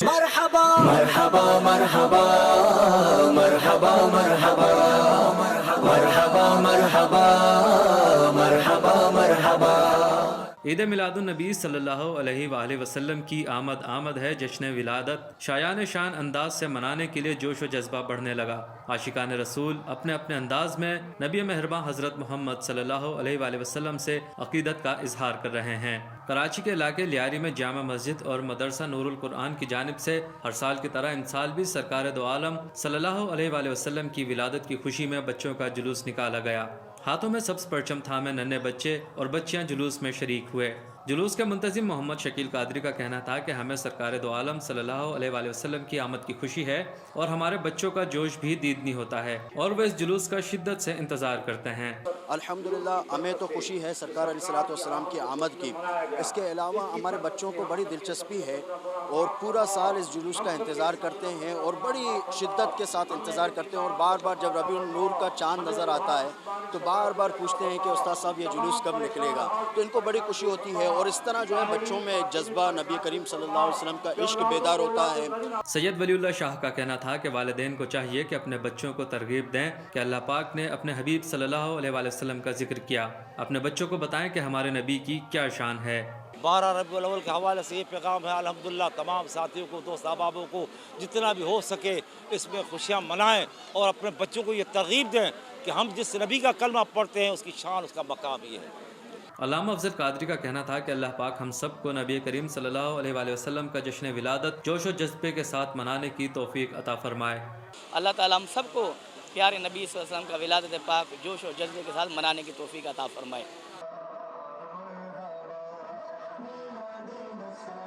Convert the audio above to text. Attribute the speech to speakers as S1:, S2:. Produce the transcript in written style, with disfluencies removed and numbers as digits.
S1: مرحبا مرحبا مرحبا مرحبا مرحبا مرحبا مرحبا مرحبا مرحبا۔
S2: عید میلادالنبی صلی اللہ علیہ وآلہ وسلم کی آمد ہے جشن ولادت شایان شان انداز سے منانے کے لیے جوش و جذبہ بڑھنے لگا۔ عاشقان رسول اپنے اپنے انداز میں نبی مہرباں حضرت محمد صلی اللہ علیہ وآلہ وسلم سے عقیدت کا اظہار کر رہے ہیں۔ کراچی کے علاقے لیاری میں جامع مسجد اور مدرسہ نور القرآن کی جانب سے ہر سال کی طرح ان سال بھی سرکار دو عالم صلی اللہ علیہ وآلہ وسلم کی ولادت کی خوشی میں بچوں کا جلوس نکالا گیا۔ ہاتھوں میں سبز پرچم تھامے ننھے بچے اور بچیاں جلوس میں شریک ہوئے۔ جلوس کے منتظم محمد شکیل قادری کا کہنا تھا کہ ہمیں سرکار دو عالم صلی اللہ علیہ وآلہ وسلم کی آمد کی خوشی ہے اور ہمارے بچوں کا جوش بھی دیدنی ہوتا ہے اور وہ اس جلوس کا شدت سے انتظار کرتے ہیں۔
S3: الحمدللہ ہمیں تو خوشی ہے سرکار علیہ الصلوۃ والسلام کی آمد کی، اس کے علاوہ ہمارے بچوں کو بڑی دلچسپی ہے اور پورا سال اس جلوس کا انتظار کرتے ہیں اور بڑی شدت کے ساتھ انتظار کرتے ہیں، اور بار بار جب ربیع النور کا چاند نظر آتا ہے تو بار بار پوچھتے ہیں کہ استاد صاحب یہ جلوس کب نکلے گا، تو ان کو بڑی خوشی ہوتی ہے اور اس طرح جو ہے بچوں میں ایک جذبہ نبی کریم صلی اللہ علیہ وسلم کا عشق بیدار ہوتا ہے۔
S2: سید ولی اللہ شاہ کا کہنا تھا کہ والدین کو چاہیے کہ اپنے بچوں کو ترغیب دیں کہ اللہ پاک نے اپنے حبیب صلی اللہ علیہ وآلہ وسلم کا ذکر کیا، اپنے بچوں کو بتائیں کہ ہمارے نبی کی کیا شان ہے۔
S4: 12 ربیع الاول کے حوالے سے یہ پیغام ہے الحمدللہ تمام ساتھیوں کو، دوست احبابوں کو جتنا بھی ہو سکے اس میں خوشیاں منائیں اور اپنے بچوں کو یہ ترغیب دیں کہ ہم جس نبی کا کلمہ پڑھتے ہیں اس کی شان، اس کا مقام یہ ہے۔
S2: علامہ افضل قادری کا کہنا تھا کہ اللہ پاک ہم سب کو نبی کریم صلی اللہ علیہ وآلہ وسلم کا جشن ولادت جوش و جذبے کے ساتھ منانے کی توفیق عطا فرمائے۔
S5: اللہ تعالیٰ ہم سب کو پیارے نبی صلی اللہ علیہ وسلم کا ولادت پاک جوش و جذبے کے ساتھ منانے کی توفیق عطا فرمائے۔